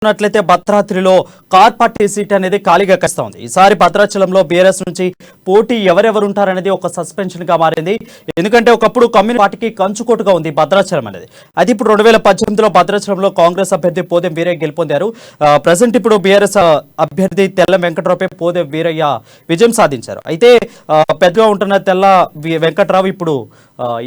ఉన్నట్లయితే భద్రాద్రిలో car party seat అనేది ఖాళీగా కనిపిస్తా ఉంది. ఈసారి భద్రాచలంలో బీఆర్ఎస్ నుంచి పోటీ ఎవరెవరు ఉంటారనేది ఒక సస్పెన్షన్ గా మారింది. ఎందుకంటే ఒకప్పుడు కమ్యూనిస్ట్ పార్టీకి కంచుకోటుగా ఉంది భద్రాచలం అనేది. అది ఇప్పుడు 2018లో భద్రాచలంలో కాంగ్రెస్ అభ్యర్థి పోదెం వీరయ్య గెలుపొందారు. ప్రజెంట్ ఇప్పుడు బీఆర్ఎస్ అభ్యర్థి తెల్ల వెంకట్రావుపై పోదెం వీరయ్య విజయం సాధించారు. అయితే పెద్దగా ఉంటున్న తెల్ల వెంకట్రావు ఇప్పుడు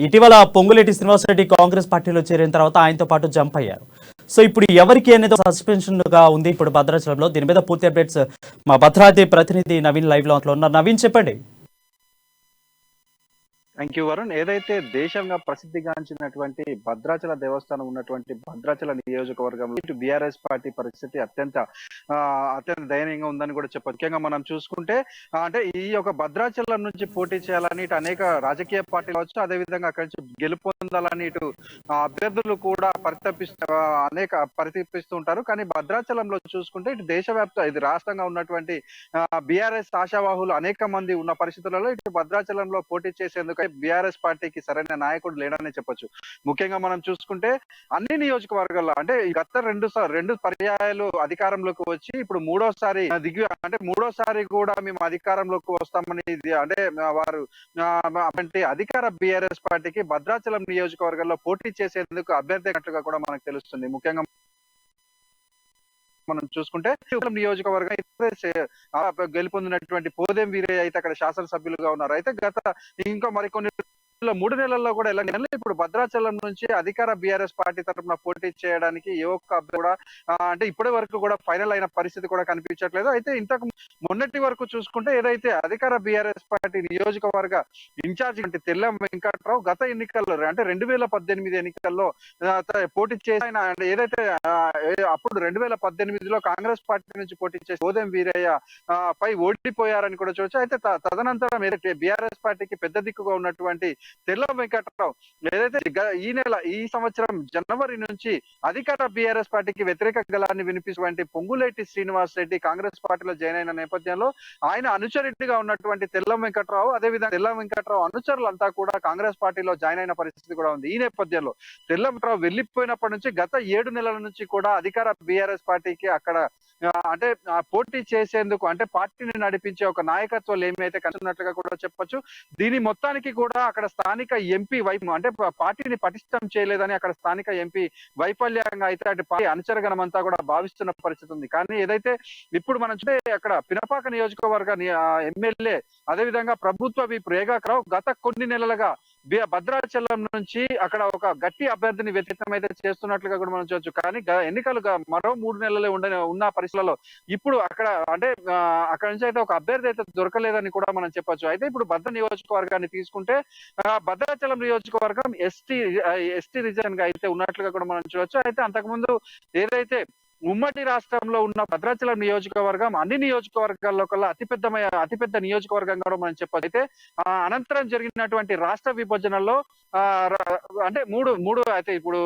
ఇటీవల పొంగులేటి శ్రీనివాసరెడ్డి కాంగ్రెస్ పార్టీలో చేరిన తర్వాత ఆయనతో పాటు జంప్ అయ్యారు. సో ఇప్పుడు ఎవరికి అనేది సస్పెన్షన్ గా ఉంది ఇప్పుడు భద్రాచలంలో. దీని మీద పూర్తి అప్డేట్స్ మా భద్రాద్రి ప్రతినిధి నవీన్ లైవ్ లో ఉన్నారు. నవీన్, చెప్పండి. Thank you Varun. ఏదైతే దేశంగా ప్రసిద్ధిగాంచినటువంటి భద్రాచల దేవస్థానం ఉన్నటువంటి భద్రాచల నియోజకవర్గంలో ఇటు బీఆర్ఎస్ పార్టీ పరిస్థితి అత్యంత దయనీయంగా ఉందని కూడా చెప్పచ్చు. ముఖ్యంగా మనం చూసుకుంటే అంటే ఈ యొక్క భద్రాచలం నుంచి పోటీ చేయాలని ఇటు అనేక రాజకీయ పార్టీలు కావచ్చు, అదేవిధంగా అక్కడి నుంచి గెలుపొందాలని ఇటు అభ్యర్థులు కూడా పరితపిస్తూ ఉంటారు. కానీ భద్రాచలంలో చూసుకుంటే ఇటు దేశవ్యాప్త ఇది రాష్ట్రంగా ఉన్నటువంటి బీఆర్ఎస్ ఆశావాహులు అనేక మంది ఉన్న పరిస్థితులలో ఇటు భద్రాచలంలో పోటీ చేసేందుకు బీఆర్ఎస్ పార్టీకి సరైన నాయకుడు లేడని చెప్పొచ్చు. ముఖ్యంగా మనం చూసుకుంటే అన్ని నియోజకవర్గాల్లో అంటే గత రెండు పర్యాయాలు అధికారంలోకి వచ్చి ఇప్పుడు మూడోసారి కూడా మేము అధికారంలోకి వస్తామని అంటే వారు అధికార బీఆర్ఎస్ పార్టీకి భద్రాచలం నియోజకవర్గంలో పోటీ చేసేందుకు అభ్యర్థిగా కూడా మనకు తెలుస్తుంది. ముఖ్యంగా మనం చూసుకుంటే నియోజకవర్గం గెలుపొందినటువంటి పోదెం వీరయ్య అయితే అక్కడ శాసనసభ్యులుగా ఉన్నారు. అయితే గత ఇంకా మరికొన్ని 3 నెలల్లో కూడా ఇప్పుడు భద్రాచలం నుంచి అధికార బీఆర్ఎస్ పార్టీ తరఫున పోటీ చేయడానికి ఏ ఒక్క అభ్యర్థి కూడా అంటే ఇప్పటి వరకు కూడా ఫైనల్ అయిన పరిస్థితి కూడా కనిపించట్లేదు. అయితే ఇంతకు మొన్నటి వరకు చూసుకుంటే ఏదైతే అధికార బీఆర్ఎస్ పార్టీ నియోజకవర్గ ఇన్ఛార్జ్ అంటే తెల్ల వెంకట్రావు గత ఎన్నికల్లో అంటే 2018 ఎన్నికల్లో పోటీ చేసి ఏదైతే అప్పుడు 2018లో కాంగ్రెస్ పార్టీ నుంచి పోటీ చేసి పోదెం వీరయ్య పై ఓడిపోయారని కూడా చూడొచ్చు. అయితే తదనంతరం ఏదైతే బీఆర్ఎస్ పార్టీకి పెద్ద దిక్కుగా ఉన్నటువంటి తెల్ల వెంకట్రావు ఏదైతే ఈ సంవత్సరం జనవరి నుంచి అధికార బీఆర్ఎస్ పార్టీకి వ్యతిరేక గళాన్ని వినిపిస్తున్నటువంటి పొంగులేటి శ్రీనివాసరెడ్డి కాంగ్రెస్ పార్టీలో జాయిన్ అయిన నేపథ్యంలో ఆయన అనుచరుడిగా ఉన్నటువంటి తెల్ల వెంకట్రావు అదేవిధంగా తెల్ల వెంకట్రావు అనుచరులంతా కూడా కాంగ్రెస్ పార్టీలో జాయిన్ అయిన పరిస్థితి కూడా ఉంది. ఈ నేపథ్యంలో తెల్ల వెంకట్రావు వెళ్లిపోయినప్పటి నుంచి గత 7 నెలల నుంచి కూడా అధికార బీఆర్ఎస్ పార్టీకి అక్కడ అంటే పోటీ చేసేందుకు అంటే పార్టీని నడిపించే ఒక నాయకత్వాలు ఏమైతే కనున్నట్లుగా కూడా చెప్పొచ్చు. దీని మొత్తానికి కూడా అక్కడ స్థానిక ఎంపీ అంటే పార్టీని పటిష్టం చేయలేదని అక్కడ స్థానిక ఎంపీ వైఫల్యంగా అయితే అటు పార్టీ అనుచరగణం అంతా కూడా భావిస్తున్న పరిస్థితి ఉంది. కానీ ఏదైతే ఇప్పుడు మనం చూస్తే అక్కడ పినపాక నియోజకవర్గ ఎమ్మెల్యే అదేవిధంగా ప్రభుత్వ విప్ రేగారావు గత కొన్ని నెలలుగా భద్రాచలం నుంచి అక్కడ ఒక గట్టి అభ్యర్థిని వ్యతిరేకం అయితే చేస్తున్నట్లుగా కూడా మనం చూడొచ్చు. కానీ ఎన్నికలుగా మరో 3 నెలలే ఉన్న పరిస్థితులలో ఇప్పుడు అక్కడ అంటే అక్కడ నుంచి అయితే ఒక అభ్యర్థి అయితే దొరకలేదని కూడా మనం చెప్పొచ్చు. అయితే ఇప్పుడు భద్ర నియోజకవర్గాన్ని తీసుకుంటే భద్రాచలం నియోజకవర్గం ఎస్టీ రీజన్ గా అయితే ఉన్నట్లుగా కూడా మనం చూడొచ్చు. అయితే అంతకుముందు ఏదైతే ఉమ్మడి రాష్ట్రంలో ఉన్న భద్రాచలం నియోజకవర్గం అన్ని నియోజకవర్గాల్లో కల్లా అతిపెద్ద నియోజకవర్గంగా కూడా మనం చెప్పొచ్చు. అయితే అనంతరం జరిగినటువంటి రాష్ట్ర విభజనలో అంటే మూడు అయితే ఇప్పుడు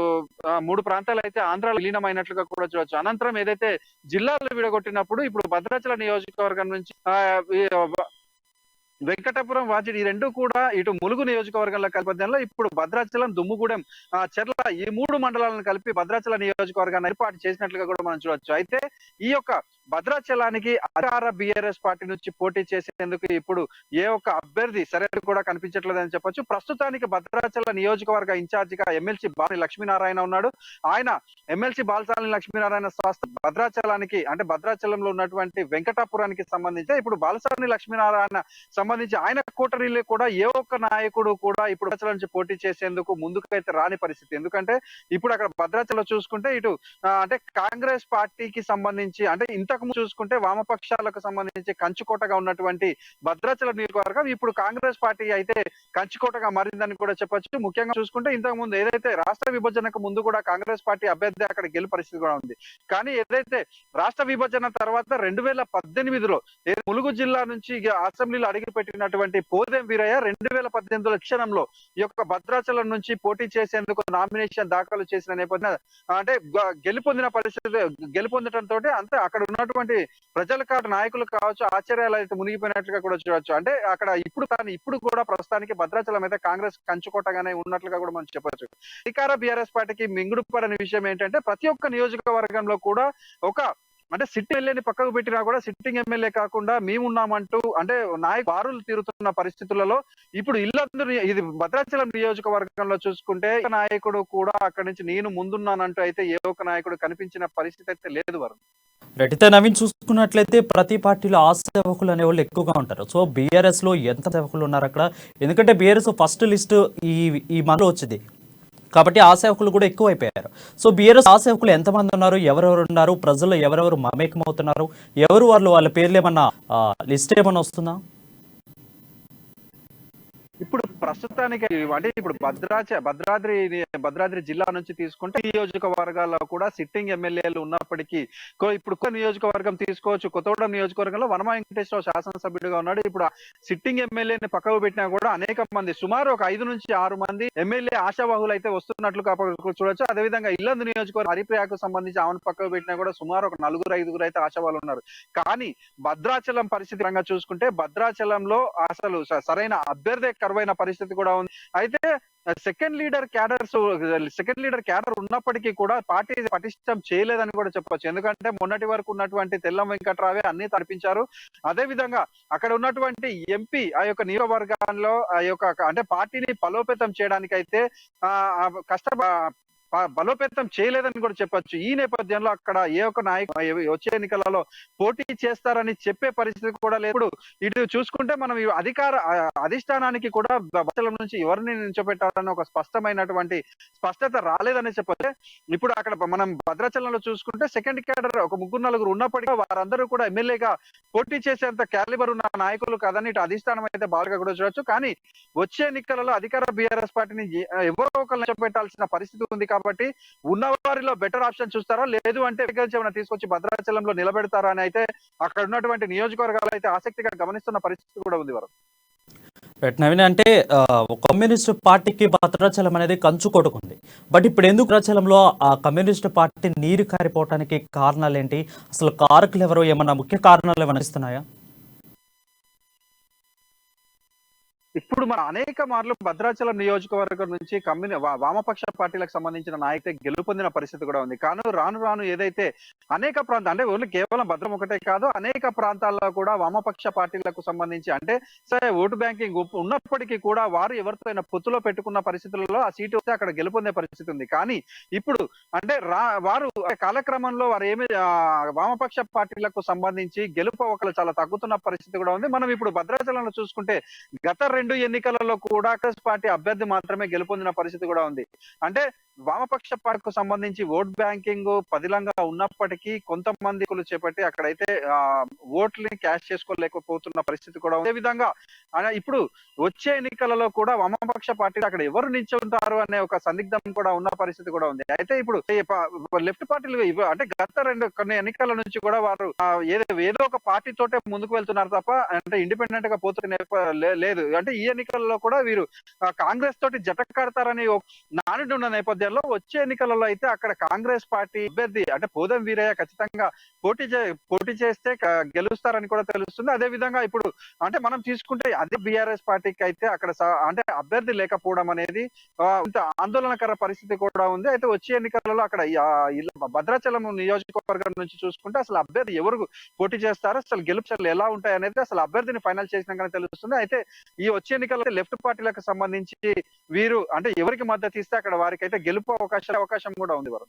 3 ప్రాంతాలు అయితే ఆంధ్రాలో విలీనమైనట్లుగా కూడా చూడొచ్చు. అనంతరం ఏదైతే జిల్లాలు విడగొట్టినప్పుడు ఇప్పుడు భద్రాచలం నియోజకవర్గం నుంచి వెంకటాపురం వాజిడి ఈ రెండు కూడా ఇటు ములుగు నియోజకవర్గంలో కలిపడంలో ఇప్పుడు భద్రాచలం దుమ్ముగూడెం చెర్ల ఈ 3 మండలాలను కలిపి భద్రాచల నియోజకవర్గాన్ని ఏర్పాటు చేసినట్లుగా కూడా మనం చూడొచ్చు. అయితే ఈ యొక్క భద్రాచలానికి అధికార బీఆర్ఎస్ పార్టీ నుంచి పోటీ చేసేందుకు ఇప్పుడు ఏ ఒక్క అభ్యర్థి సరైన కూడా కనిపించట్లేదని చెప్పొచ్చు. ప్రస్తుతానికి భద్రాచల నియోజకవర్గ ఇన్ఛార్జిగా ఎమ్మెల్సీ బాలసాని లక్ష్మీనారాయణ ఉన్నాడు. ఆయన ఎమ్మెల్సీ బాలసాని లక్ష్మీనారాయణ భద్రాచలానికి అంటే భద్రాచలంలో ఉన్నటువంటి వెంకటాపురానికి సంబంధించి ఇప్పుడు బాలసాని లక్ష్మీనారాయణ సంబంధించి ఆయన కోటరీలో కూడా ఏ ఒక్క నాయకుడు కూడా ఇప్పుడు భద్రాచలం నుంచి పోటీ చేసేందుకు ముందుకైతే రాని పరిస్థితి. ఎందుకంటే ఇప్పుడు అక్కడ భద్రాచలం చూసుకుంటే ఇటు అంటే కాంగ్రెస్ పార్టీకి సంబంధించి అంటే ఇంతకు చూసుకుంటే వామపక్షాలకు సంబంధించి కంచుకోటగా ఉన్నటువంటి భద్రాచలం నియోజకవర్గం ఇప్పుడు కాంగ్రెస్ పార్టీ అయితే కంచుకోటగా మారిందని కూడా చెప్పొచ్చు. ముఖ్యంగా చూసుకుంటే ఇంతకు ముందు ఏదైతే రాష్ట్ర విభజనకు ముందు కూడా కాంగ్రెస్ పార్టీ అభ్యర్థి అక్కడ గెలుపు పరిస్థితి కూడా ఉంది. కానీ ఏదైతే రాష్ట్ర విభజన తర్వాత 2018లో ములుగు జిల్లా నుంచి అసెంబ్లీలో అడిగి పెట్టినటువంటి పోదెం వీరయ్య 2018 క్షణంలో ఈ యొక్క భద్రాచలం నుంచి పోటీ చేసేందుకు నామినేషన్ దాఖలు చేసిన నేపథ్యం అంటే గెలుపొందిన పరిస్థితి గెలుపొందడంతో అంతే అక్కడ ఉన్నటువంటి ప్రజలు నాయకులు కావచ్చు ఆశ్చర్యాలు అయితే మునిగిపోయినట్లుగా కూడా చూడొచ్చు. అంటే అక్కడ ఇప్పుడు కూడా ప్రస్తుతానికి భద్రాచలం అయితే కాంగ్రెస్ కంచుకోటగానే ఉన్నట్లుగా కూడా మనం చెప్పొచ్చు. అధికార బీఆర్ఎస్ పార్టీకి మింగుడు పడని విషయం ఏంటంటే ప్రతి ఒక్క నియోజకవర్గంలో కూడా అంటే సిట్టింగ్ ఎమ్మెల్యేని పక్కకు పెట్టినా కూడా సిట్టింగ్ ఎమ్మెల్యే కాకుండా మేమున్నామంటూ అంటే బారులు తీరుతున్న పరిస్థితులలో ఇప్పుడు ఇది భద్రాచలం నియోజకవర్గంలో చూసుకుంటే నాయకుడు కూడా అక్కడి నుంచి నేను ముందున్నానంటూ అయితే ఏ ఒక్క నాయకుడు కనిపించిన పరిస్థితి అయితే లేదు వరుణ్. రెడ్డితే నవీన్ చూసుకున్నట్లయితే ప్రతి పార్టీలో ఆ సేవకులు అనేవాళ్ళు ఎక్కువగా ఉంటారు. సో బీఆర్ఎస్ లో ఎంత సేవకులు ఉన్నారు అక్కడ, ఎందుకంటే బీఆర్ఎస్ ఫస్ట్ లిస్ట్ ఈ మంత్లో వచ్చింది కాబట్టి ఆ సేవకులు కూడా ఎక్కువ అయిపోయారు. సో బీఆర్ఎస్ ఆ సేవకులు ఎంతమంది ఉన్నారు, ఎవరెవరు ఉన్నారు, ప్రజల్లో ఎవరెవరు మమేకం అవుతున్నారు, ఎవరు వాళ్ళ పేర్లు ఏమన్నా లిస్ట్ ఏమన్నా వస్తుందా? ఇప్పుడు ప్రస్తుతానికి అంటే ఇప్పుడు భద్రాద్రి జిల్లా నుంచి తీసుకుంటే నియోజకవర్గాల్లో కూడా సిట్టింగ్ ఎమ్మెల్యేలు ఉన్నప్పటికీ ఇప్పుడు నియోజకవర్గం తీసుకోవచ్చు. కొత్తగూడెం నియోజకవర్గంలో వనమా వెంకటేశ్వర శాసనసభ్యుడిగా ఉన్నాడు. ఇప్పుడు సిట్టింగ్ ఎమ్మెల్యేని పక్కకు పెట్టినా కూడా అనేక మంది సుమారు ఒక 5 నుంచి 6 మంది ఎమ్మెల్యే ఆశావాహులు అయితే వస్తున్నట్లు చూడొచ్చు. అదేవిధంగా ఇల్లందు నియోజకవర్గం హరిప్రియాకు సంబంధించి ఆమెను పక్కకు పెట్టినా కూడా సుమారు ఒక 4-5 అయితే ఆశావాహులు ఉన్నారు. కానీ భద్రాచలం పరిస్థితి పరంగా చూసుకుంటే భద్రాచలంలో అసలు సరైన అభ్యర్థి కరువైన పరిస్థితి కూడా ఉంది. అయితే సెకండ్ లీడర్ క్యాడర్ ఉన్నప్పటికీ కూడా పార్టీ పటిష్టం చేయలేదని కూడా చెప్పొచ్చు. ఎందుకంటే మొన్నటి వరకు ఉన్నటువంటి తెల్లం వెంకట్రావే అన్ని తడిపించారు. అదే విధంగా అక్కడ ఉన్నటువంటి ఎంపీ ఆ యొక్క నియోజకవర్గాల్లో ఆ యొక్క అంటే పార్టీని బలోపేతం చేయడానికి అయితే బలోపేతం చేయలేదని కూడా చెప్పొచ్చు. ఈ నేపథ్యంలో అక్కడ ఏ ఒక్క నాయకుడు వచ్చే ఎన్నికలలో పోటీ చేస్తారని చెప్పే పరిస్థితి కూడా లేదు. ఇటు చూసుకుంటే మనం అధిష్టానానికి కూడా భద్రాచలం నుంచి ఎవరిని నిల్చోబెట్టాలని ఒక స్పష్టమైనటువంటి స్పష్టత రాలేదని చెప్పొచ్చు. ఇప్పుడు అక్కడ మనం భద్రాచలంలో చూసుకుంటే సెకండ్ క్యాడర్ ఒక 3-4 ఉన్నప్పటికీ వారందరూ కూడా ఎమ్మెల్యేగా పోటీ చేసేంత క్యాలిబర్ ఉన్న నాయకులు కాదని ఇటు అధిష్టానం అయితే బాగా కూడా చూడొచ్చు. కానీ వచ్చే ఎన్నికలలో అధికార బీఆర్ఎస్ పార్టీని ఎవరో ఒకరు నిల్చోబెట్టాల్సిన పరిస్థితి ఉంది. కాబట్టి ఉన్నవారిలో బెటర్ ఆప్షన్ చూస్తారా, లేదు అంటే తీసుకొచ్చి భద్రాచలంలో నిలబెడతారా అని అయితే అక్కడ ఉన్నటువంటి నియోజకవర్గాలు అయితే ఆసక్తిగా గమనిస్తున్న పరిస్థితి కూడా ఉంది వారు. నవీన్, అంటే కమ్యూనిస్ట్ పార్టీకి భద్రాచలం అనేది కంచు కొట్టుకుంది. బట్ ఇప్పుడు ఎందుకు భద్రాచలంలో ఆ కమ్యూనిస్ట్ పార్టీ నీరు కారిపోవటానికి కారణాలు ఏంటి, అసలు కారకులు ఎవరు, ఏమన్నా ముఖ్య కారణాలు ఏమైనా ఇస్తున్నాయా? ఇప్పుడు మన అనేక మార్లు భద్రాచలం నియోజకవర్గం నుంచి వామపక్ష పార్టీలకు సంబంధించిన నాయకులు గెలుపొందిన పరిస్థితి కూడా ఉంది. కానీ రాను ఏదైతే అనేక ప్రాంతాలు అంటే ఓన్లీ కేవలం భద్రం ఒకటే కాదు, అనేక ప్రాంతాల్లో కూడా వామపక్ష పార్టీలకు సంబంధించి అంటే సరే ఓటు బ్యాంకింగ్ ఉన్నప్పటికీ కూడా వారు ఎవరితో పొత్తులో పెట్టుకున్న పరిస్థితులలో ఆ సీటు వస్తే అక్కడ గెలుపొందే పరిస్థితి ఉంది. కానీ ఇప్పుడు అంటే వారు కాలక్రమంలో వారు ఏమి వామపక్ష పార్టీలకు సంబంధించి గెలుపు ఒకరు చాలా తగ్గుతున్న పరిస్థితి కూడా ఉంది. మనం ఇప్పుడు భద్రాచలంలో చూసుకుంటే గత 2 ఎన్నికలలో కూడా కాంగ్రెస్ పార్టీ అభ్యర్థి మాత్రమే గెలుపొందిన పరిస్థితి కూడా ఉంది. అంటే వామపక్ష పార్టీకి సంబంధించి ఓట్ బ్యాంకింగ్ పదిలంగా ఉన్నప్పటికీ కొంతమంది చేపట్టి అక్కడైతే ఓట్లని క్యాష్ చేసుకోలేకపోతున్న పరిస్థితి కూడా ఉంది. అదే విధంగా ఇప్పుడు వచ్చే ఎన్నికలలో కూడా వామపక్ష పార్టీ అక్కడ ఎవరు నిల్చుంటారు అనే ఒక సందిగ్ధం కూడా ఉన్న పరిస్థితి కూడా ఉంది. అయితే ఇప్పుడు లెఫ్ట్ పార్టీలు అంటే గత కొన్ని ఎన్నికల నుంచి కూడా వారు ఏదో ఒక పార్టీ తోటే ముందుకు వెళ్తున్నారు తప్ప అంటే ఇండిపెండెంట్ గా పోతున్న లేదు. అంటే ఈ ఎన్నికలలో కూడా వీరు కాంగ్రెస్ తోటి జత కడతారని నానుడి ఉన్న నేపథ్యంలో వచ్చే ఎన్నికలలో అయితే అక్కడ కాంగ్రెస్ పార్టీ అభ్యర్థి అంటే పోదెం వీరయ్య ఖచ్చితంగా పోటీ చేస్తే గెలుస్తారని కూడా తెలుస్తుంది. అదే విధంగా ఇప్పుడు అంటే మనం తీసుకుంటే అదే బీఆర్ఎస్ పార్టీకి అయితే అక్కడ అంటే అభ్యర్థి లేకపోవడం అనేది ఆందోళనకర పరిస్థితి కూడా ఉంది. అయితే వచ్చే ఎన్నికలలో అక్కడ భద్రాచలం నియోజకవర్గం నుంచి చూసుకుంటే అసలు అభ్యర్థి ఎవరు పోటీ చేస్తారో అసలు గెలుపులు ఎలా ఉంటాయి అనేది అసలు అభ్యర్థిని ఫైనల్ చేసినాకనే తెలుస్తుంది. అయితే ఈ వచ్చే ఎన్నికల్లో లెఫ్ట్ పార్టీలకు సంబంధించి వీరు అంటే ఎవరికి మద్దతు ఇస్తే అక్కడ వారికి అయితే గెలుపు అవకాశం కూడా ఉంది వారు.